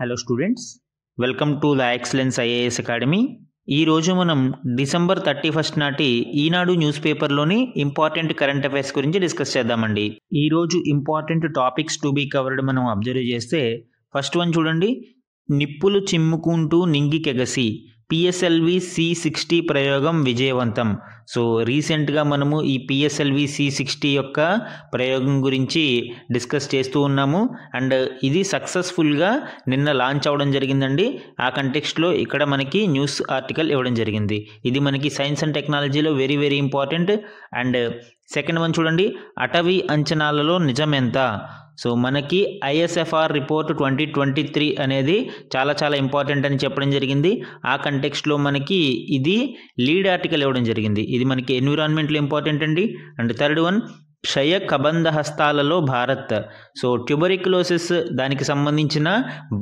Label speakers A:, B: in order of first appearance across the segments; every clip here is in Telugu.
A: Hello students, welcome to the excellence IAS academy. ఈరోజు మనం డిసెంబర్ 31 నాటి ఈనాడు న్యూస్ పేపర్లోని ఇంపార్టెంట్ కరెంట్ అఫైర్స్ గురించి డిస్కస్ చేద్దామండి. ఈరోజు important topics to be covered మనం అబ్జర్వ్ చేస్తే ఫస్ట్ వన్ చూడండి, నిప్పులు చిమ్ముకుంటూ నింగికెగసి పిఎస్ఎల్వి C60 ప్రయోగం విజయవంతం. సో రీసెంట్గా మనము ఈ పిఎస్ఎల్వి C60 యొక్క ప్రయోగం గురించి డిస్కస్ చేస్తూ ఉన్నాము అండ్ ఇది సక్సెస్ఫుల్గా నిన్న లాంచ్ అవ్వడం జరిగిందండి. ఆ కంటెక్స్ట్లో ఇక్కడ మనకి న్యూస్ ఆర్టికల్ ఇవ్వడం జరిగింది. ఇది మనకి సైన్స్ అండ్ టెక్నాలజీలో very very important. And second one చూడండి, అటవీ అంచనాలలో నిజమెంత. సో మనకి ఐఎస్ఎఫ్ఆర్ రిపోర్ట్ 2023 అనేది చాలా చాలా ఇంపార్టెంట్ అని చెప్పడం జరిగింది. ఆ కంటెక్స్ట్లో మనకి ఇది లీడ్ ఆర్టికల్ ఇవ్వడం జరిగింది. ఇది మనకి ఎన్విరాన్మెంట్లో ఇంపార్టెంట్ అండి. అండ్ థర్డ్ వన్, క్షయ కబంధ హస్తాలలో భారత్. సో ట్యూబరిక్యులోసిస్ దానికి సంబంధించిన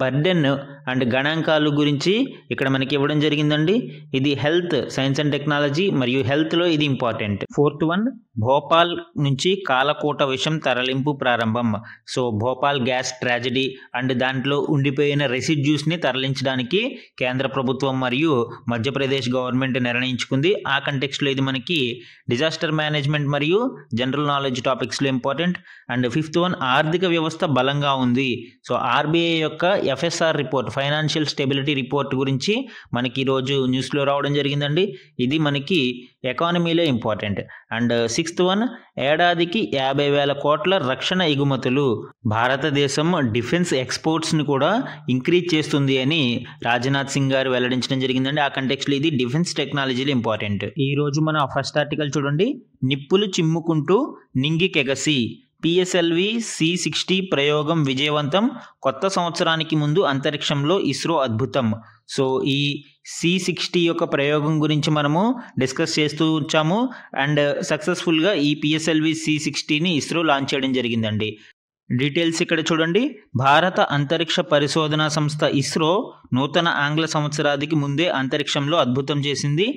A: బర్డెన్ అండ్ గణాంకాలు గురించి ఇక్కడ మనకి ఇవ్వడం జరిగిందండి. ఇది హెల్త్, సైన్స్ అండ్ టెక్నాలజీ మరియు హెల్త్లో ఇది ఇంపార్టెంట్. ఫోర్త్ వన్, భోపాల్ నుంచి కాలకోట విషం తరలింపు ప్రారంభం. So Bhopal gas tragedy and దాంట్లో ఉండిపోయిన రెసిడ్యూస్ని తరలించడానికి కేంద్ర ప్రభుత్వం మరియు మధ్యప్రదేశ్ గవర్నమెంట్ నిర్ణయించుకుంది. ఆ కంటెక్స్ట్లో ఇది మనకి డిజాస్టర్ మేనేజ్మెంట్ మరియు జనరల్ నాలెడ్జ్ టాపిక్స్లో ఇంపార్టెంట్. అండ్ ఫిఫ్త్ వన్, ఆర్థిక వ్యవస్థ బలంగా ఉంది. సో ఆర్బీఐ యొక్క FSR report, financial stability report గురించి మనకి ఈరోజు న్యూస్లో రావడం జరిగిందండి. ఇది మనకి ఎకానమీలో ఇంపార్టెంట్. అండ్ సిక్స్త్ వన్, ఏడాదికి 50,000 కోట్ల రక్షణ ఎగుమతులు. భారతదేశం డిఫెన్స్ ఎక్స్పోర్ట్స్ని కూడా ఇంక్రీజ్ చేస్తుంది అని రాజ్నాథ్ సింగ్ గారు వెల్లడించడం జరిగిందండి. ఆ కంటెక్స్లో ఇది డిఫెన్స్ టెక్నాలజీలో ఇంపార్టెంట్. ఈరోజు మన ఫస్ట్ ఆర్టికల్ చూడండి, నిప్పులు చిమ్ముకుంటూ నింగికెగసి పిఎస్ఎల్వి C60 ప్రయోగం విజయవంతం. కొత్త సంవత్సరానికి ముందు అంతరిక్షంలో ఇస్రో అద్భుతం. సో ఈ C60 యొక్క ప్రయోగం గురించి మనము డిస్కస్ చేస్తూ వచ్చాము అండ్ సక్సెస్ఫుల్గా ఈ పిఎస్ఎల్వి C60ని ఇస్రో లాంచ్ చేయడం జరిగిందండి. డీటెయిల్స్ ఇక్కడ చూడండి, భారత అంతరిక్ష పరిశోధనా సంస్థ ఇస్రో నూతన ఆంగ్ల సంవత్సరాదికి ముందే అంతరిక్షంలో అద్భుతం చేసింది.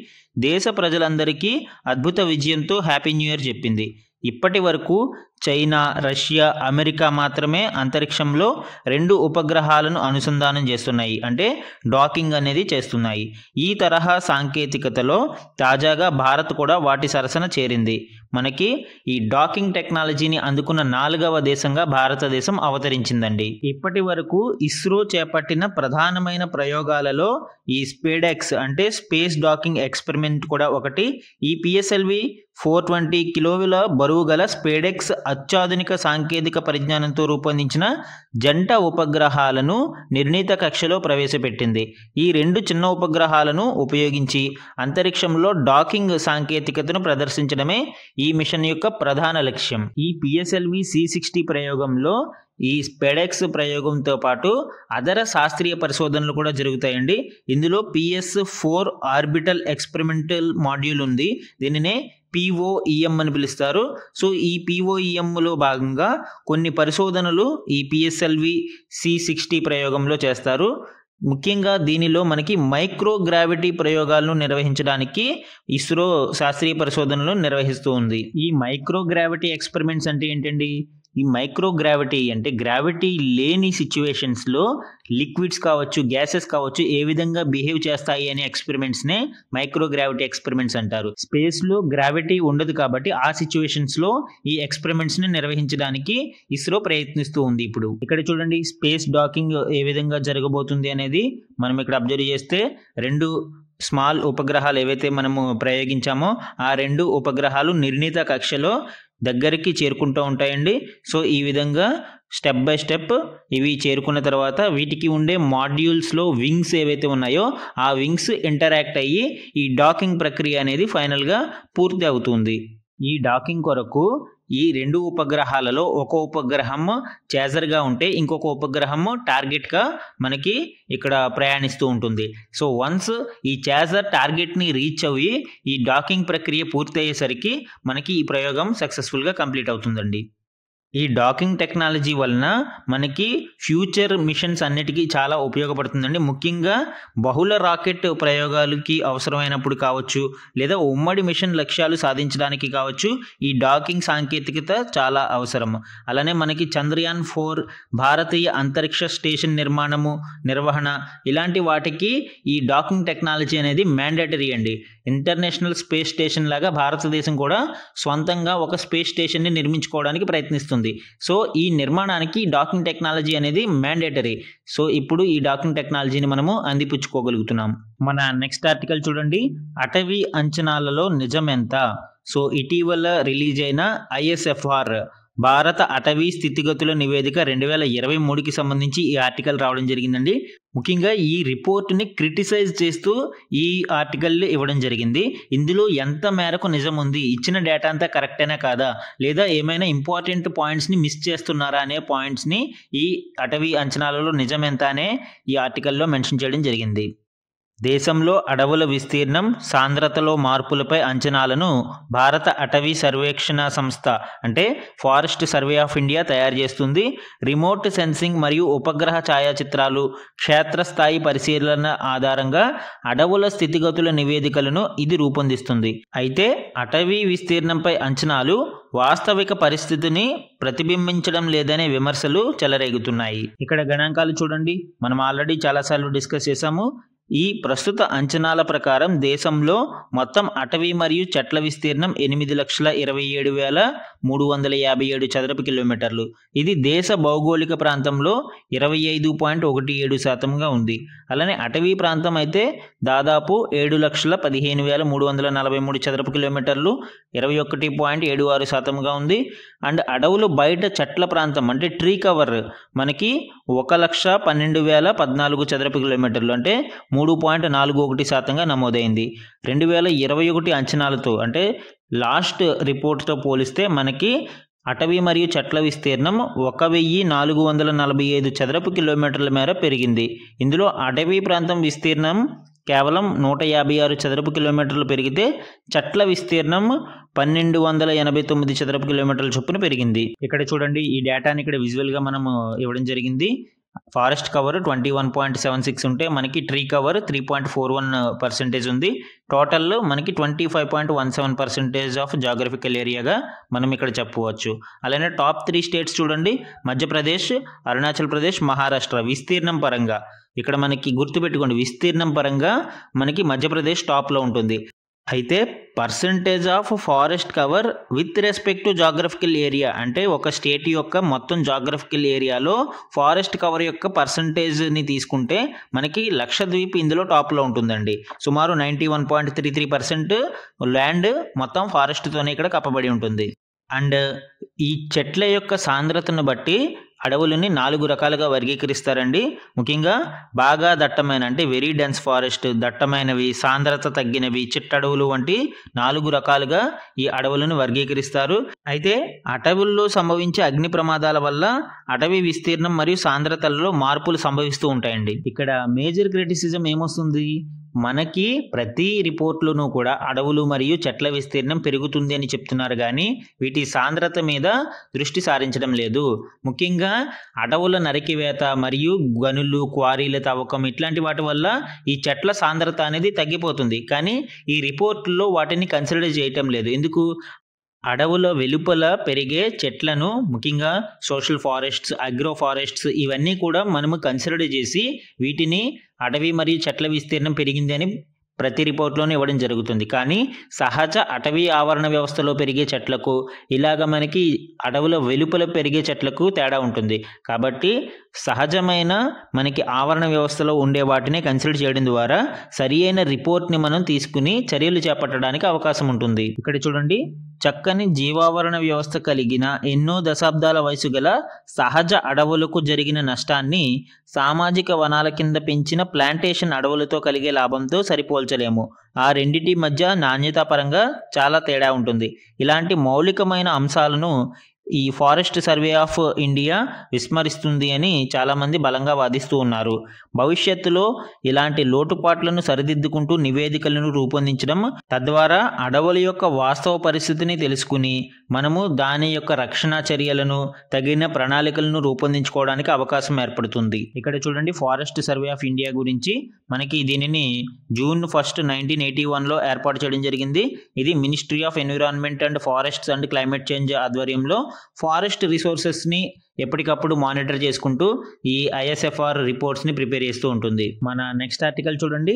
A: దేశ ప్రజలందరికీ అద్భుత విజయంతో హ్యాపీ న్యూ ఇయర్ చెప్పింది. ఇప్పటి వరకు చైనా, రష్యా, అమెరికా మాత్రమే అంతరిక్షంలో 2 ఉపగ్రహాలను అనుసంధానం చేస్తున్నాయి, అంటే డాకింగ్ అనేది చేస్తున్నాయి. ఈ తరహా సాంకేతికతలో తాజాగా భారత్ కూడా వాటి సరసన చేరింది. మనకి ఈ డాకింగ్ టెక్నాలజీని అందుకున్న 4వ దేశంగా భారతదేశం అవతరించిందండి. ఇప్పటి వరకు ఇస్రో చేపట్టిన ప్రధానమైన ప్రయోగాలలో ఈ స్పేడెక్స్ అంటే స్పేస్ డాకింగ్ ఎక్స్పెరిమెంట్ కూడా ఒకటి. ఈ పిఎస్ఎల్వి 420 కిలోల బరువు గల స్పేడెక్స్ అత్యాధునిక సాంకేతిక పరిజ్ఞానంతో రూపొందించిన జంట ఉపగ్రహాలను నిర్ణీత కక్షలో ప్రవేశపెట్టింది. ఈ 2 చిన్న ఉపగ్రహాలను ఉపయోగించి అంతరిక్షంలో డాకింగ్ సాంకేతికతను ప్రదర్శించడమే ఈ మిషన్ యొక్క ప్రధాన లక్ష్యం. ఈ పిఎస్ఎల్వి C60 ప్రయోగంలో ఈ స్పెడెక్స్ ప్రయోగంతో పాటు అదర శాస్త్రీయ పరిశోధనలు కూడా జరుగుతాయండి. ఇందులో PS4 ఆర్బిటల్ ఎక్స్పెరిమెంటల్ మాడ్యూల్ ఉంది. దీనినే POEM అని పిలుస్తారు. సో ఈ POEMలో భాగంగా కొన్ని పరిశోధనలు ఈ పిఎస్ఎల్వి C60 ప్రయోగంలో చేస్తారు. ముఖ్యంగా దీనిలో మనకి మైక్రోగ్రావిటీ ప్రయోగాలను నిర్వహించడానికి ఇస్రో శాస్త్రీయ పరిశోధనలు నిర్వహిస్తూ ఉంది. ఈ మైక్రోగ్రావిటీ ఎక్స్పెరిమెంట్స్ అంటే ఏంటండి? ఈ మైక్రోగ్రావిటీ అంటే గ్రావిటీ లేని సిచ్యువేషన్స్లో లిక్విడ్స్ కావచ్చు, గ్యాసెస్ కావచ్చు ఏ విధంగా బిహేవ్ చేస్తాయి అనే ఎక్స్పెరిమెంట్స్నే మైక్రోగ్రావిటీ ఎక్స్పెరిమెంట్స్ అంటారు. స్పేస్లో గ్రావిటీ ఉండదు కాబట్టి ఆ సిచ్యువేషన్స్లో ఈ ఎక్స్పెరిమెంట్స్ని నిర్వహించడానికి ఇస్రో ప్రయత్నిస్తూ ఉంది. ఇప్పుడు ఇక్కడ చూడండి, స్పేస్ డాకింగ్ ఏ విధంగా జరగబోతుంది అనేది మనం ఇక్కడ అబ్జర్వ్ చేస్తే 2 స్మాల్ ఉపగ్రహాలు ఏవైతే మనము ప్రయోగించామో ఆ 2 ఉపగ్రహాలు నిర్ణీత కక్షలో దగ్గరికి చేరుకుంటూ ఉంటాయండి. సో ఈ విధంగా స్టెప్ బై స్టెప్ ఇవి చేరుకున్న తర్వాత వీటికి ఉండే మాడ్యూల్స్లో వింగ్స్ ఏవైతే ఉన్నాయో ఆ వింగ్స్ ఇంటరాక్ట్ అయ్యి ఈ డాకింగ్ ప్రక్రియ అనేది ఫైనల్గా పూర్తి అవుతుంది. ఈ డాకింగ్ కొరకు ఈ 2 ఉపగ్రహాలలో ఒక ఉపగ్రహం చేజర్గా ఉంటే ఇంకొక ఉపగ్రహం టార్గెట్గా మనకి ఇక్కడ ప్రయాణిస్తూ ఉంటుంది. సో వన్స్ ఈ చేజర్ టార్గెట్ని రీచ్ అయ్యి ఈ డాకింగ్ ప్రక్రియ పూర్తి అయ్యేసరికి మనకి ఈ ప్రయోగం సక్సెస్ఫుల్గా కంప్లీట్ అవుతుందండి. ఈ డాకింగ్ టెక్నాలజీ వలన మనకి ఫ్యూచర్ మిషన్స్ అన్నిటికీ చాలా ఉపయోగపడుతుందండి. ముఖ్యంగా బహుళ రాకెట్ ప్రయోగాలకి అవసరమైనప్పుడు కావచ్చు, లేదా ఉమ్మడి మిషన్ లక్ష్యాలు సాధించడానికి కావచ్చు, ఈ డాకింగ్ సాంకేతికత చాలా అవసరం. అలానే మనకి చంద్రయాన్ 4 భారతీయ అంతరిక్ష స్టేషన్ నిర్వహణ ఇలాంటి వాటికి ఈ డాకింగ్ టెక్నాలజీ అనేది మ్యాండేటరీ అండి. ఇంటర్నేషనల్ స్పేస్ స్టేషన్ లాగా భారతదేశం కూడా స్వంతంగా ఒక స్పేస్ స్టేషన్ని నిర్మించుకోవడానికి ప్రయత్నిస్తుంది. సో ఈ నిర్మాణానికి డాకింగ్ టెక్నాలజీ అనేది మ్యాండేటరీ. సో ఇప్పుడు ఈ డాకింగ్ టెక్నాలజీని మనము అందిపుచ్చుకోగలుగుతున్నాం. మన నెక్స్ట్ ఆర్టికల్ చూడండి, అటవీ అంచనాలలో నిజం ఎంత. సో ఇటీవల రిలీజ్ అయిన ISFR భారత అటవీ స్థితిగతుల నివేదిక 2023కి సంబంధించి ఈ ఆర్టికల్ రావడం జరిగిందండి. ముఖ్యంగా ఈ రిపోర్ట్ని క్రిటిసైజ్ చేస్తూ ఈ ఆర్టికల్ ఇవ్వడం జరిగింది. ఇందులో ఎంత మేరకు నిజం ఉంది, ఇచ్చిన డేటా అంతా కరెక్టేనా కాదా, లేదా ఏమైనా ఇంపార్టెంట్ పాయింట్స్ని మిస్ చేస్తున్నారా అనే పాయింట్స్ని ఈ అటవీ అంచనాలలో నిజం ఎంత అనే ఈ ఆర్టికల్లో మెన్షన్ చేయడం జరిగింది. దేశంలో అడవుల విస్తీర్ణం, సాంద్రతలో మార్పులపై అంచనాలను భారత అటవీ సర్వేక్షణ సంస్థ అంటే ఫారెస్ట్ సర్వే ఆఫ్ ఇండియా తయారు చేస్తుంది. రిమోట్ సెన్సింగ్ మరియు ఉపగ్రహ ఛాయాచిత్రాలు, క్షేత్రస్థాయి పరిశీలన ఆధారంగా అడవుల స్థితిగతుల నివేదికలను ఇది రూపొందిస్తుంది. అయితే అటవీ విస్తీర్ణంపై అంచనాలు వాస్తవిక పరిస్థితిని ప్రతిబింబించడం లేదనే విమర్శలు చెలరేగుతున్నాయి. ఇక్కడ గణాంకాలు చూడండి, మనం ఆల్రెడీ చాలాసార్లు డిస్కస్ చేశాము. ఈ ప్రస్తుత అంచనాల ప్రకారం దేశంలో మొత్తం అటవీ మరియు చెట్ల విస్తీర్ణం 8,27,357 చదరపు కిలోమీటర్లు. ఇది దేశ భౌగోళిక ప్రాంతంలో 25.17% ఉంది. అలానే అటవీ ప్రాంతం అయితే దాదాపు 7,15,343 చదరపు కిలోమీటర్లు, 21.76% ఉంది. అండ్ అడవులు బయట చెట్ల ప్రాంతం అంటే ట్రీ కవర్ మనకి 1,12,014 చదరపు కిలోమీటర్లు అంటే 3.41% నమోదైంది. 2021 అంచనాలతో అంటే లాస్ట్ రిపోర్ట్తో పోలిస్తే మనకి అటవీ మరియు చెట్ల విస్తీర్ణం 1,445 చదరపు కిలోమీటర్ల మేర పెరిగింది. ఇందులో అటవీ ప్రాంతం విస్తీర్ణం కేవలం 156 చదరపు కిలోమీటర్లు పెరిగితే చెట్ల విస్తీర్ణం 1,289 చదరపు కిలోమీటర్ల చొప్పున పెరిగింది. ఇక్కడ చూడండి, ఈ డేటాని ఇక్కడ విజువల్గా మనం ఇవ్వడం జరిగింది. ఫారెస్ట్ కవర్ 21.76 ఉంటే మనకి ట్రీ కవర్ 3.41% ఉంది. టోటల్ మనకి 25.17% ఆఫ్ జాగ్రఫికల్ ఏరియాగా మనం ఇక్కడ చెప్పవచ్చు. అలానే టాప్ 3 స్టేట్స్ చూడండి, మధ్యప్రదేశ్, అరుణాచల్ ప్రదేశ్, మహారాష్ట్ర విస్తీర్ణం పరంగా ఇక్కడ మనకి గుర్తుపెట్టుకోండి, విస్తీర్ణం పరంగా మనకి మధ్యప్రదేశ్ టాప్లో ఉంటుంది. అయితే percentage of forest cover with respect to geographical area అంటే ఒక స్టేట్ యొక్క మొత్తం జాగ్రఫికల్ ఏరియాలో ఫారెస్ట్ కవర్ యొక్క పర్సంటేజ్ని తీసుకుంటే మనకి లక్షద్వీప్ ఇందులో టాప్లో ఉంటుందండి. సుమారు 91.33% ల్యాండ్ మొత్తం ఫారెస్ట్తోనే ఇక్కడ కప్పబడి ఉంటుంది. అండ్ ఈ చెట్ల యొక్క సాంద్రతను బట్టి అడవులని 4 రకాలుగా వర్గీకరిస్తారండి. ముఖ్యంగా బాగా దట్టమైన అంటే వెరీ డెన్స్ ఫారెస్ట్, దట్టమైనవి, సాంద్రత తగ్గినవి, చిట్టడవులు వంటి 4 రకాలుగా ఈ అడవులను వర్గీకరిస్తారు. అయితే అటవుల్లో సంభవించే అగ్ని ప్రమాదాల వల్ల అటవీ విస్తీర్ణం మరియు సాంద్రతలలో మార్పులు సంభవిస్తూ ఉంటాయండి. ఇక్కడ మేజర్ క్రిటిసిజం ఏమొస్తుంది, మనకి ప్రతి రిపోర్ట్లోనూ కూడా అడవులు మరియు చెట్ల విస్తీర్ణం పెరుగుతుంది అని చెప్తున్నారు, కానీ వీటి సాంద్రత మీద దృష్టి సారించడం లేదు. ముఖ్యంగా అడవుల నరికివేత మరియు గనులు, క్వారీల తవ్వకం ఇట్లాంటి వాటి వల్ల ఈ చెట్ల సాంద్రత అనేది తగ్గిపోతుంది, కానీ ఈ రిపోర్ట్లో వాటిని కన్సిడర్ చేయటం లేదు. ఎందుకు? అడవుల వెలుపల పెరిగే చెట్లను ముఖ్యంగా సోషల్ ఫారెస్ట్స్, అగ్రో ఫారెస్ట్స్ ఇవన్నీ కూడా మనము కన్సిడర్ చేసి వీటిని అటవీ మరియు చెట్ల విస్తీర్ణం పెరిగింది అని ప్రతి రిపోర్ట్లోనే ఇవ్వడం జరుగుతుంది. కానీ సహజ అటవీ ఆవరణ వ్యవస్థలో పెరిగే చెట్లకు ఇలాగ మనకి అడవుల వెలుపల పెరిగే చెట్లకు తేడా ఉంటుంది. కాబట్టి సహజమైన మనకి ఆవరణ వ్యవస్థలో ఉండే వాటిని కన్సిడర్ చేయడం ద్వారా సరి అయిన రిపోర్ట్ని మనం తీసుకుని చర్యలు చేపట్టడానికి అవకాశం ఉంటుంది. ఇక్కడ చూడండి, చక్కని జీవావరణ వ్యవస్థ కలిగిన ఎన్నో దశాబ్దాల వయసు గల సహజ అడవులకు జరిగిన నష్టాన్ని సామాజిక వనాల కింద పెంచిన ప్లాంటేషన్ అడవులతో కలిగే లాభంతో సరిపోల్చలేము. ఆ రెండింటి మధ్య నాణ్యతాపరంగా చాలా తేడా ఉంటుంది. ఇలాంటి మౌలికమైన అంశాలను ఈ ఫారెస్ట్ సర్వే ఆఫ్ ఇండియా విస్మరిస్తుంది అని చాలామంది బలంగా వాదిస్తూ ఉన్నారు. భవిష్యత్తులో ఇలాంటి లోటుపాట్లను సరిదిద్దుకుంటూ నివేదికలను రూపొందించడం, తద్వారా అడవుల యొక్క వాస్తవ పరిస్థితిని తెలుసుకుని మనము దాని యొక్క రక్షణ చర్యలను, తగిన ప్రణాళికలను రూపొందించుకోవడానికి అవకాశం ఏర్పడుతుంది. ఇక్కడ చూడండి, ఫారెస్ట్ సర్వే ఆఫ్ ఇండియా గురించి మనకి దీనిని June 1, 1981లో ఏర్పాటు చేయడం జరిగింది. ఇది ministry of environment and forests and climate change ఆధ్వర్యంలో ఫారెస్ట్ రిసోర్సెస్ని ఎప్పటికప్పుడు మానిటర్ చేసుకుంటూ ఈ ISFR రిపోర్ట్స్ని ప్రిపేర్ చేస్తూ ఉంటుంది. మన నెక్స్ట్ ఆర్టికల్ చూడండి,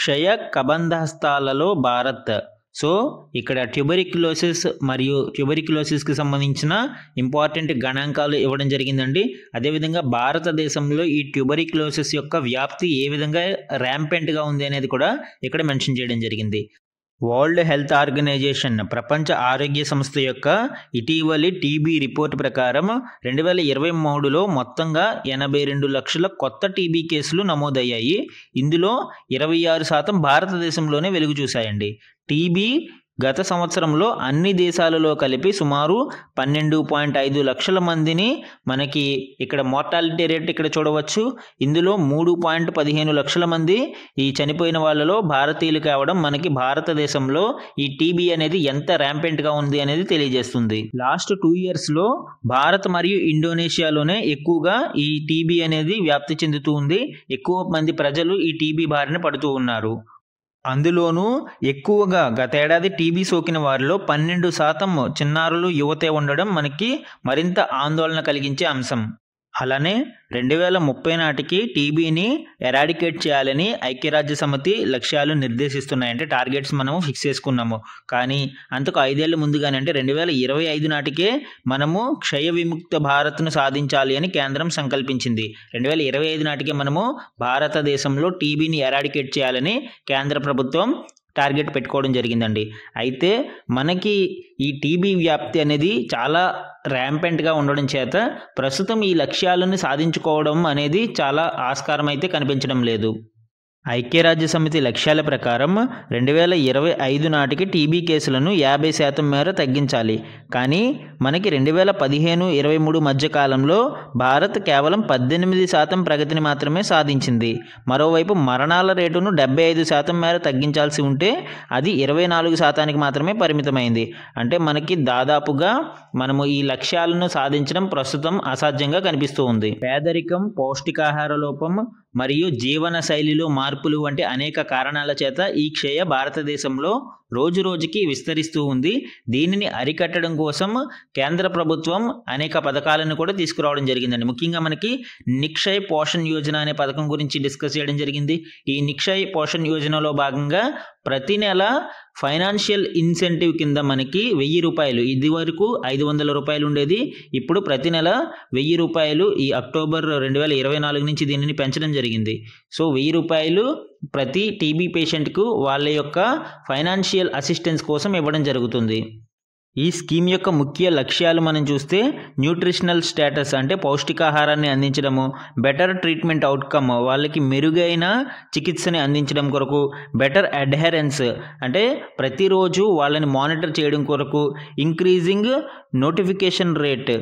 A: క్షయ కబంధహస్తాలలో భారత్. సో ఇక్కడ ట్యూబెరిక్యులోసిస్ మరియు ట్యూబెరిక్యులోసిస్కి సంబంధించిన ఇంపార్టెంట్ గణాంకాలు ఇవ్వడం జరిగిందండి. అదేవిధంగా భారతదేశంలో ఈ ట్యూబెరిక్యులోసిస్ యొక్క వ్యాప్తి ఏ విధంగా ర్యాంపెంట్గా ఉంది అనేది కూడా ఇక్కడ మెన్షన్ చేయడం జరిగింది. వరల్డ్ హెల్త్ ఆర్గనైజేషన్, ప్రపంచ ఆరోగ్య సంస్థ యొక్క ఇటీవలి టీబీ రిపోర్ట్ ప్రకారం 2023లో మొత్తంగా 82 లక్షల కొత్త టీబీ కేసులు నమోదయ్యాయి. ఇందులో 26% భారతదేశంలోనే వెలుగు చూశాయండి. టీబీ గత సంవత్సరంలో అన్ని దేశాలలో కలిపి సుమారు 12.5 లక్షల మందిని మనకి ఇక్కడ మోర్టాలిటీ రేట్ ఇక్కడ చూడవచ్చు. ఇందులో 3.15 లక్షల మంది ఈ చనిపోయిన వాళ్ళలో భారతీయులు కావడం మనకి భారతదేశంలో ఈ టీబీ అనేది ఎంత ర్యాంపెంట్గా ఉంది అనేది తెలియజేస్తుంది. లాస్ట్ 2 ఇయర్స్లో భారత్ మరియు ఇండోనేషియాలోనే ఎక్కువగా ఈ టీబీ అనేది వ్యాప్తి చెందుతూ ఉంది. ఎక్కువ మంది ప్రజలు ఈ టీబీ బారిన పడుతూ ఉన్నారు. అందులోనూ ఎక్కువగా గతేడాది టీబీ సోకిన వారిలో 12% చిన్నారులు, యువతే ఉండడం మనకి మరింత ఆందోళన కలిగించే అంశం. అలానే 2030 నాటికి టీబీని ఎరాడికేట్ చేయాలని ఐక్యరాజ్య సమితి లక్ష్యాలు నిర్దేశిస్తున్నాయి. అంటే టార్గెట్స్ మనము ఫిక్స్ చేసుకున్నాము. కానీ అంతకు 5 ఏళ్ల ముందుగానే, అంటే 2025 నాటికే మనము క్షయ విముక్త భారత్ను సాధించాలి అని కేంద్రం సంకల్పించింది. 2025 నాటికే మనము భారతదేశంలో టీబీని ఎరాడికేట్ చేయాలని కేంద్ర ప్రభుత్వం టార్గెట్ పెట్టుకోవడం జరిగిందండి. అయితే మనకి ఈ టీబీ వ్యాప్తి అనేది చాలా ర్యాంపెంట్గా ఉండడం చేత ప్రస్తుతం ఈ లక్ష్యాలను సాధించుకోవడం అనేది చాలా ఆస్కారం అయితే కనిపించడం లేదు. ఐక్యరాజ్య సమితి లక్ష్యాల ప్రకారం 2025 నాటికి టీబీ కేసులను 50% మేర తగ్గించాలి. కానీ మనకి 2015-23 మధ్య కాలంలో భారత్ కేవలం 18% ప్రగతిని మాత్రమే సాధించింది. మరోవైపు మరణాల రేటును 75% మేర తగ్గించాల్సి ఉంటే అది 24% మాత్రమే పరిమితమైంది. అంటే మనకి దాదాపుగా మనము ఈ లక్ష్యాలను సాధించడం ప్రస్తుతం అసాధ్యంగా కనిపిస్తూ ఉంది. పేదరికం, పౌష్టికాహార లోపం మరియు జీవన శైలిలో మార్పులు వంటి అనేక కారణాల చేత ఈ క్షయ భారతదేశంలో రోజు రోజుకి విస్తరిస్తూ ఉంది. దీనిని అరికట్టడం కోసం కేంద్ర ప్రభుత్వం అనేక పథకాలను కూడా తీసుకురావడం జరిగిందండి. ముఖ్యంగా మనకి నిక్షయ్ పోషణ్ యోజన అనే పథకం గురించి డిస్కస్ చేయడం జరిగింది. ఈ నిక్షయ్ పోషణ్ యోజనలో భాగంగా ప్రతి నెల ఫైనాన్షియల్ ఇన్సెంటివ్ కింద మనకి 1000 రూపాయలు, ఇది వరకు 500 రూపాయలు ఉండేది, ఇప్పుడు ప్రతి నెల 1000 రూపాయలు ఈ అక్టోబర్ 2024 నుంచి దీనిని పెంచడం జరిగింది. సో 1000 రూపాయలు ప్రతి టీబీ పేషెంట్కు వాళ్ళ యొక్క ఫైనాన్షియల్ అసిస్టెన్స్ కోసం ఇవ్వడం జరుగుతుంది. ఈ స్కీమ్ యొక్క ముఖ్య లక్ష్యాలు మనం చూస్తే న్యూట్రిషనల్ స్టేటస్, అంటే పౌష్టికాహారాన్ని అందించడము, బెటర్ ట్రీట్మెంట్ అవుట్కమ్, వాళ్ళకి మెరుగైన చికిత్సని అందించడం కొరకు, బెటర్ అడ్హెరెన్స్, అంటే ప్రతిరోజు వాళ్ళని మానిటర్ చేయడం కొరకు, ఇంక్రీజింగ్ నోటిఫికేషన్ రేట్,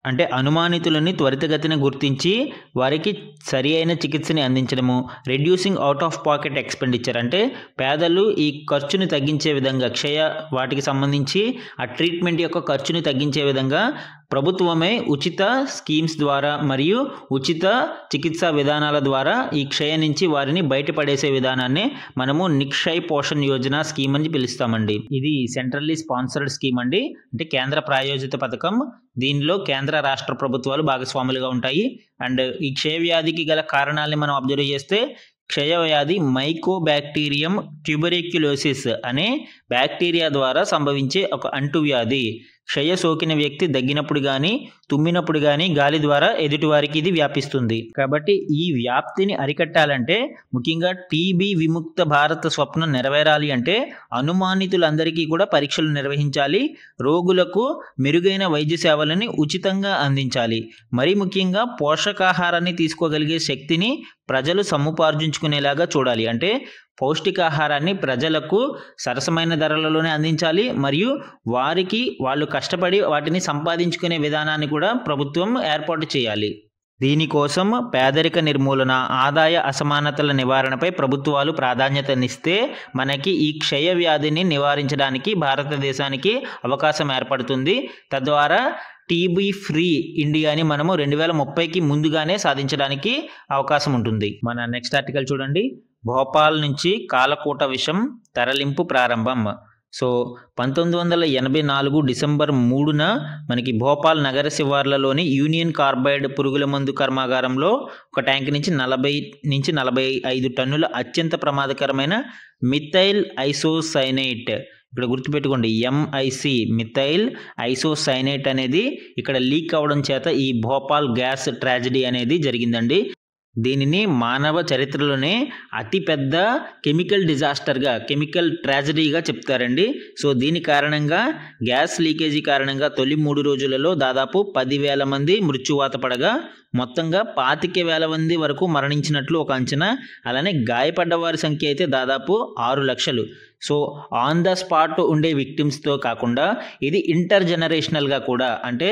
A: అంటే అనుమానితులని త్వరితగతిన గుర్తించి వారికి సరి అయిన చికిత్సని అందించడము, reducing out of pocket expenditure, అంటే పేదలు ఈ ఖర్చుని తగ్గించే విధంగా, క్షయ వాటికి సంబంధించి ఆ ట్రీట్మెంట్ యొక్క ఖర్చుని తగ్గించే విధంగా ప్రభుత్వమే ఉచిత స్కీమ్స్ ద్వారా మరియు ఉచిత చికిత్సా విధానాల ద్వారా ఈ క్షయ నుంచి వారిని బయటపడేసే విధానాన్ని మనము నిక్షయ్ పోషణ్ యోజన స్కీమ్ అని పిలుస్తామండి. ఇది సెంట్రల్లీ స్పాన్సర్డ్ స్కీమ్ అండి, అంటే కేంద్ర ప్రాయోజిత పథకం. దీనిలో కేంద్ర రాష్ట్ర ప్రభుత్వాలు భాగస్వాములుగా ఉంటాయి. అండ్ ఈ క్షయ వ్యాధికి గల కారణాలని మనం అబ్జర్వ్ చేస్తే క్షయవ్యాధి మైకోబాక్టీరియం ట్యూబెరిక్యులోసిస్ అనే బ్యాక్టీరియా ద్వారా సంభవించే ఒక అంటువ్యాధి. క్షయ సోకిన వ్యక్తి దగ్గినప్పుడు కానీ తుమ్మినప్పుడు కానీ గాలి ద్వారా ఎదుటివారికి ఇది వ్యాపిస్తుంది. కాబట్టి ఈ వ్యాప్తిని అరికట్టాలంటే, ముఖ్యంగా టీబీ విముక్త భారత స్వప్నం నెరవేరాలి అంటే అనుమానితులందరికీ కూడా పరీక్షలు నిర్వహించాలి, రోగులకు మెరుగైన వైద్య సేవలని ఉచితంగా అందించాలి. మరీ ముఖ్యంగా పోషకాహారాన్ని తీసుకోగలిగే శక్తిని ప్రజలు సముపార్జించుకునేలాగా చూడాలి. అంటే పౌష్టికాహారాన్ని ప్రజలకు సరసమైన ధరలలోనే అందించాలి మరియు వాళ్ళు కష్టపడి వాటిని సంపాదించుకునే విధానాన్ని కూడా ప్రభుత్వం ఏర్పాటు చేయాలి. దీనికోసం పేదరిక నిర్మూలన, ఆదాయ అసమానతల నివారణపై ప్రభుత్వాలు ప్రాధాన్యతనిస్తే మనకి ఈ క్షయ వ్యాధిని నివారించడానికి భారతదేశానికి అవకాశం ఏర్పడుతుంది. తద్వారా టీబీ ఫ్రీ ఇండియాని మనము 2030కి ముందుగానే సాధించడానికి అవకాశం ఉంటుంది. మన నెక్స్ట్ ఆర్టికల్ చూడండి. భోపాల్ నుంచి కాలకూట విషం తరలింపు ప్రారంభం. సో 1984 డిసెంబర్ 3న మనకి భోపాల్ నగర శివార్లలోని యూనియన్ కార్బైడ్ పురుగుల మందు కర్మాగారంలో ఒక ట్యాంక్ నుంచి 40 నుంచి 45 టన్నుల అత్యంత ప్రమాదకరమైన మిథైల్ ఐసోసైనేట్, ఇక్కడ గుర్తుపెట్టుకోండి MIC మిథైల్ ఐసోసైనేట్ అనేది ఇక్కడ లీక్ అవ్వడం చేత ఈ భోపాల్ గ్యాస్ ట్రాజడీ అనేది జరిగిందండి. దీనిని మానవ చరిత్రలోనే అతిపెద్ద కెమికల్ డిజాస్టర్గా, కెమికల్ ట్రాజడీగా చెప్తారండి. సో దీని కారణంగా, గ్యాస్ లీకేజీ కారణంగా తొలి 3 రోజులలో దాదాపు 10,000 మంది మృత్యువాత పడగా మొత్తంగా 25,000 మంది వరకు మరణించినట్లు ఒక అంచనా. అలానే గాయపడ్డ వారి సంఖ్య అయితే దాదాపు 6 లక్షలు. సో ఆన్ ద స్పాట్ ఉండే విక్టిమ్స్తో కాకుండా ఇది ఇంటర్ జనరేషనల్గా కూడా, అంటే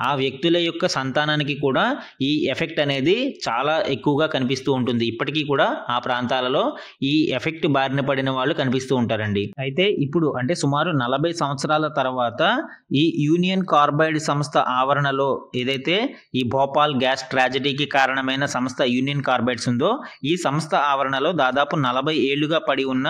A: ఆ వ్యక్తుల యొక్క సంతానానికి కూడా ఈ ఎఫెక్ట్ అనేది చాలా ఎక్కువగా కనిపిస్తూ ఉంటుంది. ఇప్పటికీ కూడా ఆ ప్రాంతాలలో ఈ ఎఫెక్ట్ బారిన పడిన వాళ్ళు కనిపిస్తూ ఉంటారండి. అయితే ఇప్పుడు అంటే సుమారు 40 సంవత్సరాల తర్వాత ఈ యూనియన్ కార్బైడ్ సంస్థ ఆవరణలో ఏదైతే ఈ భోపాల్ గ్యాస్ ట్రాజడీకి కారణమైన సంస్థ యూనియన్ కార్బైడ్స్ ఉందో, ఈ సంస్థ ఆవరణలో దాదాపు 40 ఏళ్లుగా పడి ఉన్న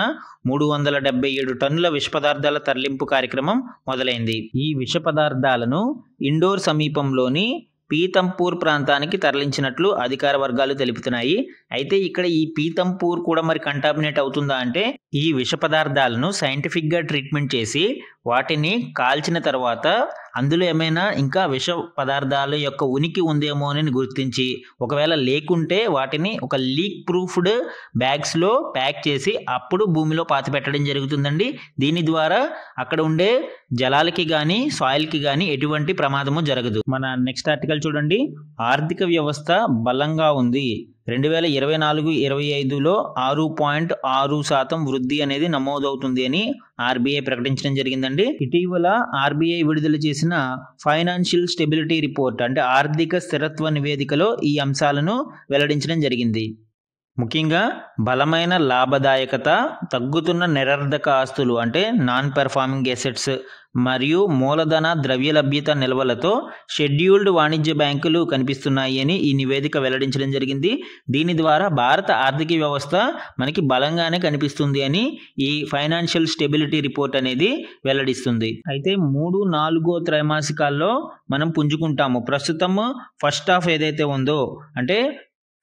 A: 377 టన్నుల విష పదార్థాల తరలింపు కార్యక్రమం మొదలైంది. ఈ విష పదార్థాలను ఇండోర్ సమీపంలోని పీతంపూర్ ప్రాంతానికి తరలించినట్లు అధికార వర్గాలు తెలుపుతున్నాయి. అయితే ఇక్కడ ఈ పీతంపూర్ కూడా మరి కంటామినేట్ అవుతుందా అంటే, ఈ విష పదార్థాలను సైంటిఫిక్గా ట్రీట్మెంట్ చేసి వాటిని కాల్చిన తర్వాత అందులో ఏమైనా ఇంకా విష పదార్థాల యొక్క ఉనికి ఉందేమో అని గుర్తించి, ఒకవేళ లేకుంటే వాటిని ఒక లీక్ ప్రూఫ్డ్ బ్యాగ్స్లో ప్యాక్ చేసి అప్పుడు భూమిలో పాతిపెట్టడం జరుగుతుందండి. దీని ద్వారా అక్కడ ఉండే జలాలకి కానీ సాయిల్కి కానీ ఎటువంటి ప్రమాదము జరగదు. మన నెక్స్ట్ ఆర్టికల్ చూడండి. ఆర్థిక వ్యవస్థ బలంగా ఉంది. 2024-25లో 6.6% వృద్ధి అనేది నమోదవుతుంది అని RBI ప్రకటించడం జరిగిందండి. ఇటీవల RBI విడుదల చేసిన ఫైనాన్షియల్ స్టెబిలిటీ రిపోర్ట్ అంటే ఆర్థిక స్థిరత్వ నివేదికలో ఈ అంశాలను వెల్లడించడం జరిగింది. ముఖ్యంగా బలమైన లాభదాయకత, తగ్గుతున్న నిరర్ధక ఆస్తులు అంటే నాన్ పెర్ఫార్మింగ్ ఎసెట్స్ మరియు మూలధన ద్రవ్యలభ్యత నిల్వలతో షెడ్యూల్డ్ వాణిజ్య బ్యాంకులు కనిపిస్తున్నాయి అని ఈ నివేదిక వెల్లడించడం జరిగింది. దీని ద్వారా భారత ఆర్థిక వ్యవస్థ మనకి బలంగానే కనిపిస్తుంది అని ఈ ఫైనాన్షియల్ స్టెబిలిటీ రిపోర్ట్ అనేది వెల్లడిస్తుంది. అయితే 3-4 త్రైమాసికాల్లో మనం పుంజుకుంటాము. ప్రస్తుతం ఫస్ట్ హాఫ్ ఏదైతే ఉందో అంటే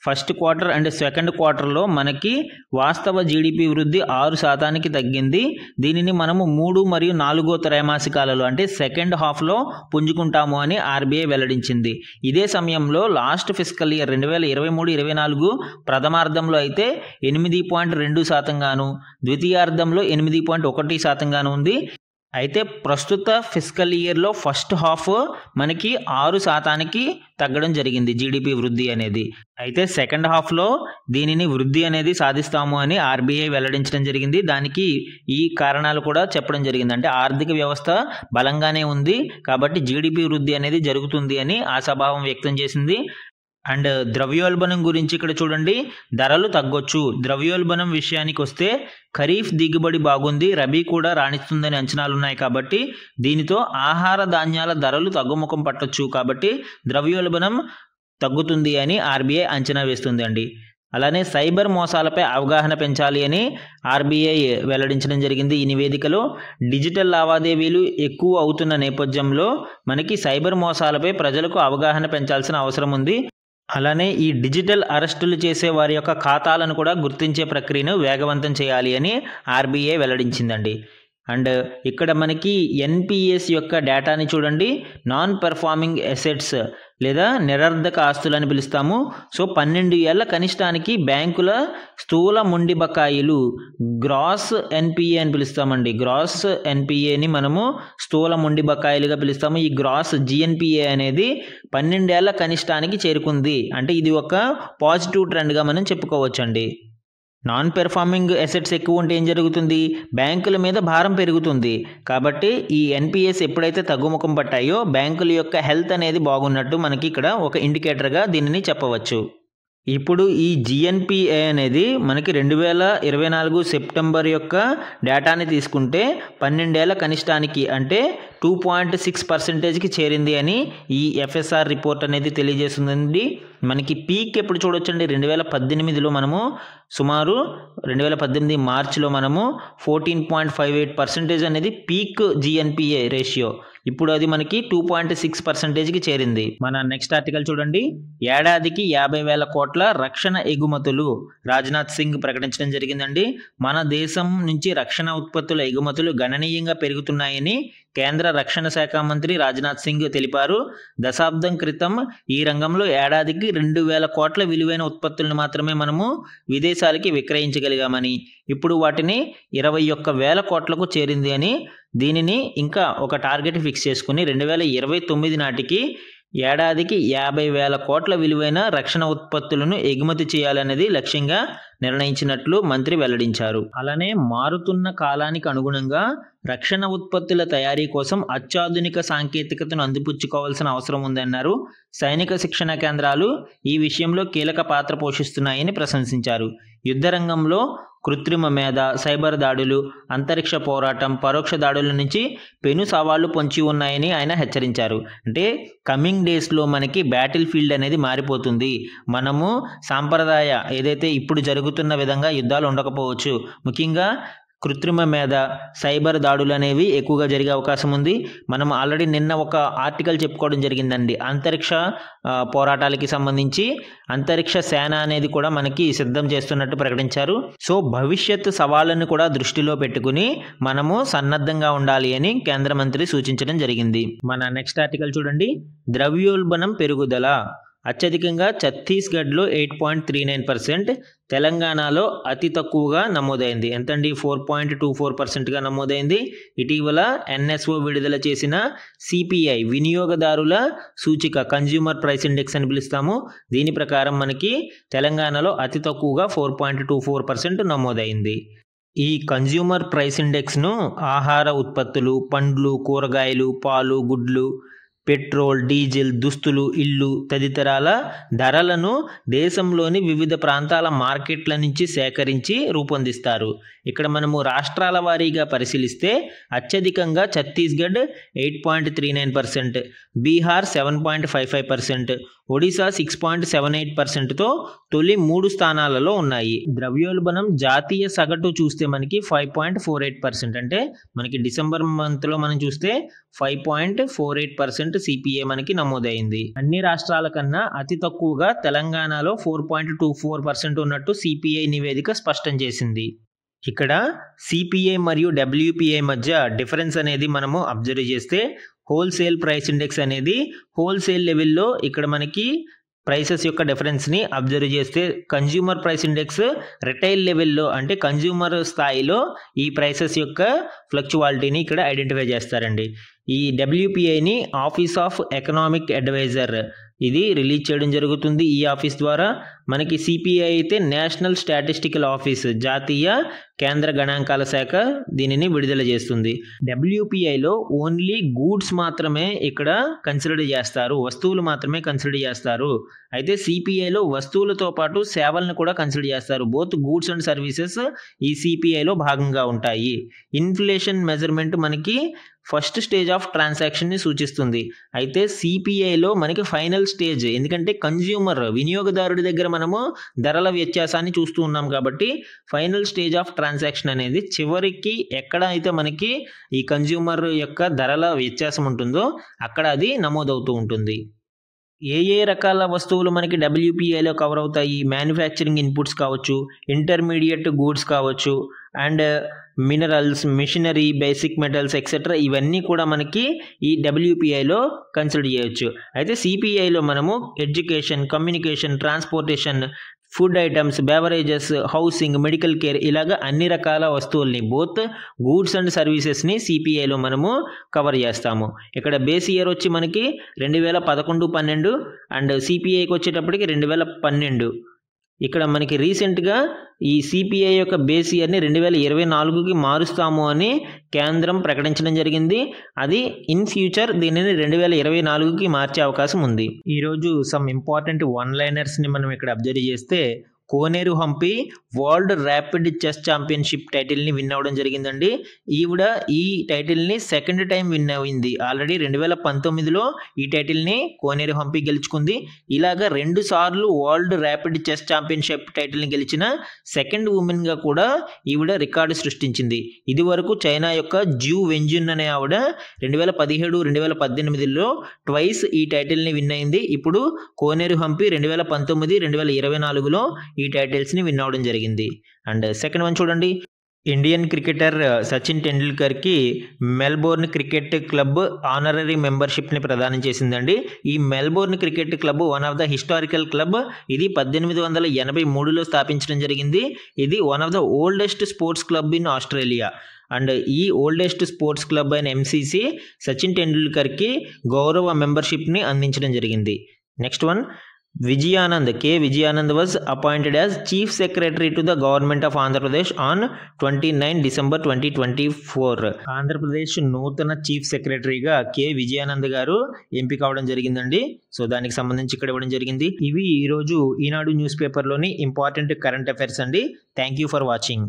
A: ఫస్ట్ క్వార్టర్ అండ్ సెకండ్ క్వార్టర్లో మనకి వాస్తవ జీడిపి వృద్ధి 6% తగ్గింది. దీనిని మనము 3 మరియు 4 త్రైమాసికాలలో అంటే సెకండ్ హాఫ్లో పుంజుకుంటాము అని RBI వెల్లడించింది. ఇదే సమయంలో లాస్ట్ ఫిస్కల్ ఇయర్ 2023-24 ప్రథమార్థంలో అయితే 8.2% గాను, ద్వితీయార్థంలో 8.1% గాను ఉంది. అయితే ప్రస్తుత ఫిస్కల్ ఇయర్లో ఫస్ట్ హాఫ్ మనకి 6% తగ్గడం జరిగింది జీడిపి వృద్ధి అనేది. అయితే సెకండ్ హాఫ్లో దీనిని వృద్ధి అనేది సాధిస్తాము అని RBI వెల్లడించడం జరిగింది. దానికి ఈ కారణాలు కూడా చెప్పడం జరిగింది. అంటే ఆర్థిక వ్యవస్థ బలంగానే ఉంది కాబట్టి జీడిపి వృద్ధి అనేది జరుగుతుంది అని ఆశాభావం వ్యక్తం చేసింది. అండ్ ద్రవ్యోల్బణం గురించి ఇక్కడ చూడండి. ధరలు తగ్గొచ్చు. ద్రవ్యోల్బణం విషయానికి వస్తే ఖరీఫ్ దిగుబడి బాగుంది, రబీ కూడా రాణిస్తుందని అంచనాలు ఉన్నాయి కాబట్టి దీనితో ఆహార ధాన్యాల ధరలు తగ్గుముఖం పట్టొచ్చు. కాబట్టి ద్రవ్యోల్బణం తగ్గుతుంది అని RBI అంచనా వేస్తుంది అండి. అలానే సైబర్ మోసాలపై అవగాహన పెంచాలి అని RBI వెల్లడించడం జరిగింది. ఈ నివేదికలో డిజిటల్ లావాదేవీలు ఎక్కువ అవుతున్న నేపథ్యంలో మనకి సైబర్ మోసాలపై ప్రజలకు అవగాహన పెంచాల్సిన అవసరం ఉంది. అలానే ఈ డిజిటల్ అరెస్టులు చేసే వారి యొక్క ఖాతాలను కూడా గుర్తించే ప్రక్రియను వేగవంతం చేయాలి అని RBI వెల్లడించిందండి. అండ్ ఇక్కడ మనకి NPS యొక్క డేటాని చూడండి. నాన్ పెర్ఫార్మింగ్ ఎసెట్స్ లేదా నిరర్ధక ఆస్తులు అని పిలుస్తాము. సో 12 ఏళ్ల కనిష్టానికి బ్యాంకుల స్థూల మొండి బకాయిలు గ్రాస్ NPA అని పిలుస్తామండి. గ్రాస్ NPAని మనము స్థూల మొండి బకాయిలుగా పిలుస్తాము. ఈ గ్రాస్ GNPA అనేది 12 ఏళ్ల కనిష్టానికి చేరుకుంది. అంటే ఇది ఒక పాజిటివ్ ట్రెండ్గా మనం చెప్పుకోవచ్చండి. నాన్ పెర్ఫార్మింగ్ అసెట్స్ ఎక్కువ ఉంటే ఏం జరుగుతుంది? బ్యాంకుల మీద భారం పెరుగుతుంది. కాబట్టి ఈ ఎన్పిఎస్ ఎప్పుడైతే తగ్గుముఖం పట్టాయో బ్యాంకుల యొక్క హెల్త్ అనేది బాగున్నట్టు మనకి ఇక్కడ ఒక ఇండికేటర్గా దీనిని చెప్పవచ్చు. ఇప్పుడు ఈ జిఎన్పిఏ అనేది మనకి 2024 సెప్టెంబర్ యొక్క డేటాని తీసుకుంటే 12 ఏళ్ల కనిష్టానికి అంటే 2.6%కి చేరింది అని ఈ ఎఫ్ఎస్ఆర్ రిపోర్ట్ అనేది తెలియజేస్తుందండి. మనకి పీక్ ఎప్పుడు చూడొచ్చండి? 2018లో మనము సుమారు 2018 మార్చిలో మనము 14.58% అనేది పీక్ జిఎన్పిఏ రేషియో. ఇప్పుడు అది మనకి 2.6%కి చేరింది. మన నెక్స్ట్ ఆర్టికల్ చూడండి. ఏడాదికి 50,000 కోట్ల రక్షణ ఎగుమతులు రాజ్నాథ్ సింగ్ ప్రకటించడం జరిగిందండి. మన దేశం నుంచి రక్షణ ఉత్పత్తుల ఎగుమతులు గణనీయంగా పెరుగుతున్నాయని కేంద్ర రక్షణ శాఖ మంత్రి రాజ్నాథ్ సింగ్ తెలిపారు. దశాబ్దం క్రితం ఈ రంగంలో ఏడాదికి 2,000 కోట్ల విలువైన ఉత్పత్తులను మాత్రమే మనము విదేశాలకి విక్రయించగలిగామని, ఇప్పుడు వాటిని 21,000 కోట్లకు చేరింది అని, దీనిని ఇంకా ఒక టార్గెట్ ఫిక్స్ చేసుకుని 2029 నాటికి ఏడాదికి 50,000 కోట్ల విలువైన రక్షణ ఉత్పత్తులను ఎగుమతి చేయాలనేది లక్ష్యంగా నిర్ణయించినట్లు మంత్రి వెల్లడించారు. అలానే మారుతున్న కాలానికి అనుగుణంగా రక్షణ ఉత్పత్తుల తయారీ కోసం అత్యాధునిక సాంకేతికతను అందిపుచ్చుకోవాల్సిన అవసరం ఉందన్నారు. సైనిక శిక్షణ కేంద్రాలు ఈ విషయంలో కీలక పాత్ర పోషిస్తున్నాయని ప్రశంసించారు. యుద్ధ రంగంలో కృత్రిమ మేధ, సైబర్ దాడులు, అంతరిక్ష పోరాటం, పరోక్ష దాడుల నుంచి పెను సవాళ్లు పొంచి ఉన్నాయని ఆయన హెచ్చరించారు. అంటే కమింగ్ డేస్లో మనకి బ్యాటిల్ ఫీల్డ్ అనేది మారిపోతుంది. మనము సాంప్రదాయ ఏదైతే ఇప్పుడు జరుగుతున్న విధంగా యుద్ధాలు ఉండకపోవచ్చు. ముఖ్యంగా కృత్రిమ మేధ, సైబర్ దాడులు అనేవి ఎక్కువగా జరిగే అవకాశం ఉంది. మనం ఆల్రెడీ నిన్న ఒక ఆర్టికల్ చెప్పుకోవడం జరిగిందండి. అంతరిక్ష పోరాటాలకి సంబంధించి అంతరిక్ష సేన అనేది కూడా మనకి సిద్ధం చేస్తున్నట్టు ప్రకటించారు. సో భవిష్యత్తు సవాళ్ళను కూడా దృష్టిలో పెట్టుకుని మనము సన్నద్ధంగా ఉండాలి అని కేంద్ర మంత్రి సూచించడం జరిగింది. మన నెక్స్ట్ ఆర్టికల్ చూడండి. ద్రవ్యోల్బణం పెరుగుదల అత్యధికంగా ఛత్తీస్గఢ్లో 8.39%, తెలంగాణలో అతి తక్కువగా నమోదైంది. ఎంతండి? 4.24%గా నమోదైంది. ఇటీవల ఎన్ఎస్ఓ విడుదల చేసిన సిపిఐ వినియోగదారుల సూచిక, కన్జ్యూమర్ ప్రైస్ ఇండెక్స్ అని పిలుస్తాము. దీని ప్రకారం మనకి తెలంగాణలో అతి తక్కువగా 4.24% నమోదైంది. ఈ కన్జ్యూమర్ ప్రైస్ ఇండెక్స్ను ఆహార ఉత్పత్తులు, పండ్లు, కూరగాయలు, పాలు, గుడ్లు, పెట్రోల్, డీజిల్, దుస్తులు, ఇల్లు తదితరాల ధరలను దేశంలోని వివిధ ప్రాంతాల మార్కెట్ల నుంచి సేకరించి రూపొందిస్తారు. ఇక్కడ మనము రాష్ట్రాల వారీగా పరిశీలిస్తే అత్యధికంగా ఛత్తీస్గఢ్ 8.39%, బీహార్ 7.55%, ఒడిశా 6.78%తో తొలి 3 స్థానాలలో ఉన్నాయి. ద్రవ్యోల్బణం జాతీయ సగటు చూస్తే మనకి 5.48%, అంటే మనకి డిసెంబర్ మంత్లో మనం చూస్తే 5.48% సిపిఐ మనకి నమోదైంది. అన్ని రాష్ట్రాల కన్నా అతి తక్కువగా తెలంగాణలో 4.24% ఉన్నట్టు సిపిఐ నివేదిక స్పష్టం చేసింది. ఇక్కడ సిపిఐ మరియు డబ్ల్యూపిఐ మధ్య డిఫరెన్స్ అనేది మనము అబ్జర్వ్ చేస్తే హోల్సేల్ ప్రైస్ ఇండెక్స్ అనేది హోల్సేల్ లెవెల్లో ఇక్కడ మనకి ప్రైసెస్ యొక్క డిఫరెన్స్ని అబ్జర్వ్ చేస్తే, కన్జ్యూమర్ ప్రైస్ ఇండెక్స్ రిటైల్ లెవెల్లో అంటే కన్జ్యూమర్ స్థాయిలో ఈ ప్రైసెస్ యొక్క ఫ్లక్చువాలిటీని ఇక్కడ ఐడెంటిఫై చేస్తారండి. ఈ డబ్ల్యూపిఐని ఆఫీస్ ఆఫ్ ఎకనామిక్ అడ్వైజర్ ఇది రిలీజ్ చేయడం జరుగుతుంది. ఈ ఆఫీస్ ద్వారా మనకి సిపిఐ అయితే నేషనల్ స్టాటిస్టికల్ ఆఫీస్, జాతీయ కేంద్ర గణాంకాల శాఖ దీనిని విడుదల చేస్తుంది. డబ్ల్యూపిఐలో ఓన్లీ గూడ్స్ మాత్రమే ఇక్కడ కన్సిడర్ చేస్తారు, వస్తువులు మాత్రమే కన్సిడర్ చేస్తారు. అయితే సిపిఐలో వస్తువులతో పాటు సేవలను కూడా కన్సిడర్ చేస్తారు. బోత్ గూడ్స్ అండ్ సర్వీసెస్ ఈ సిపిఐలో భాగంగా ఉంటాయి. ఇన్ఫ్లేషన్ మెజర్మెంట్ మనకి ఫస్ట్ స్టేజ్ ఆఫ్ ట్రాన్సాక్షన్ని సూచిస్తుంది. అయితే సిపిఐలో మనకి ఫైనల్ స్టేజ్, ఎందుకంటే కన్జ్యూమర్ వినియోగదారుడి దగ్గర మనము ధరల వ్యత్యాసాన్ని చూస్తూ ఉన్నాం కాబట్టి ఫైనల్ స్టేజ్ ఆఫ్ ట్రాన్సాక్షన్ అనేది చివరికి ఎక్కడ అయితే మనకి ఈ కన్జ్యూమర్ యొక్క ధరల వ్యత్యాసం ఉంటుందో అక్కడ అది నమోదవుతూ ఉంటుంది. ఏ రకాల వస్తువులు మనకి డబ్ల్యూపిఐలో కవర్ అవుతాయి? మ్యానుఫ్యాక్చరింగ్ ఇన్పుట్స్ కావచ్చు, ఇంటర్మీడియట్ గూడ్స్ కావచ్చు, and minerals, machinery, basic metals etcetera ఇవన్నీ కూడా మనకి ఈ డబ్ల్యూపిఐలో కన్సిడర్ చేయొచ్చు. అయితే సిపిఐలో మనము education, communication, transportation, food items, beverages, housing, medical care ఇలాగ అన్ని రకాల వస్తువుల్ని బోత్ గూడ్స్ అండ్ సర్వీసెస్ని సిపిఐలో మనము కవర్ చేస్తాము. ఇక్కడ బేస్ ఇయర్ వచ్చి మనకి 2011-12 అండ్ సిపిఐకి వచ్చేటప్పటికి 2012. ఇక్కడ మనకి రీసెంట్గా ఈ సిపిఐ యొక్క బేస్ ఇయర్ని 2024కి మారుస్తాము అని కేంద్రం ప్రకటించడం జరిగింది. అది ఇన్ ఫ్యూచర్ దీనిని 2024కి మార్చే అవకాశం ఉంది. ఈరోజు సమ్ ఇంపార్టెంట్ వన్ లైనర్స్ని మనం ఇక్కడ అబ్జర్వ్ చేస్తే, Koneru Humpy world rapid chess championship టైటిల్ని విన్ అవ్వడం జరిగిందండి. ఈవిడ ఈ టైటిల్ని సెకండ్ టైం విన్ అయింది. ఆల్రెడీ 2019లో ఈ టైటిల్ని కోనేరు హంపి గెలుచుకుంది. ఇలాగా 2 సార్లు వరల్డ్ ర్యాపిడ్ చెస్ ఛాంపియన్షిప్ టైటిల్ని గెలిచిన సెకండ్ ఉమెన్గా కూడా ఈవిడ రికార్డు సృష్టించింది. ఇది వరకు చైనా యొక్క జ్యూ వెంజున్ అనే ఆవిడ 2017, 2018లో ట్వైస్ ఈ టైటిల్ని విన్ అయింది. ఇప్పుడు కోనేరు హంపి 2019, 2024లో ఈ టైటిల్స్ని విన్ అవ్వడం జరిగింది. అండ్ సెకండ్ వన్ చూడండి, ఇండియన్ క్రికెటర్ సచిన్ టెండూల్కర్కి మెల్బోర్న్ క్రికెట్ క్లబ్ ఆనరరీ మెంబర్షిప్ని ప్రదానం చేసిందండి. ఈ Melbourne cricket club one of the historical club. ఇది 1883లో స్థాపించడం జరిగింది. ఇది one of the oldest sports club in Australia. And ఈ ఓల్డెస్ట్ స్పోర్ట్స్ క్లబ్ అయిన ఎంసీసీ సచిన్ టెండూల్కర్కి గౌరవ మెంబర్షిప్ని అందించడం జరిగింది. Next one, K. Vijayanand was appointed as Chief Secretary to the Government of Andhra Pradesh on 29 December 2024. Andhra Pradesh నూతన చీఫ్ సెక్రటరీగా కె విజయానంద్ గారు ఎంపిక అవడం జరిగిందండి. సో దానికి సంబంధించి ఇక్కడ ఇవ్వడం జరిగింది. ఇవి ఈరోజు ఈనాడు న్యూస్ పేపర్లోని ఇంపార్టెంట్ కరెంట్ అఫైర్స్ అండి. Thank you for watching.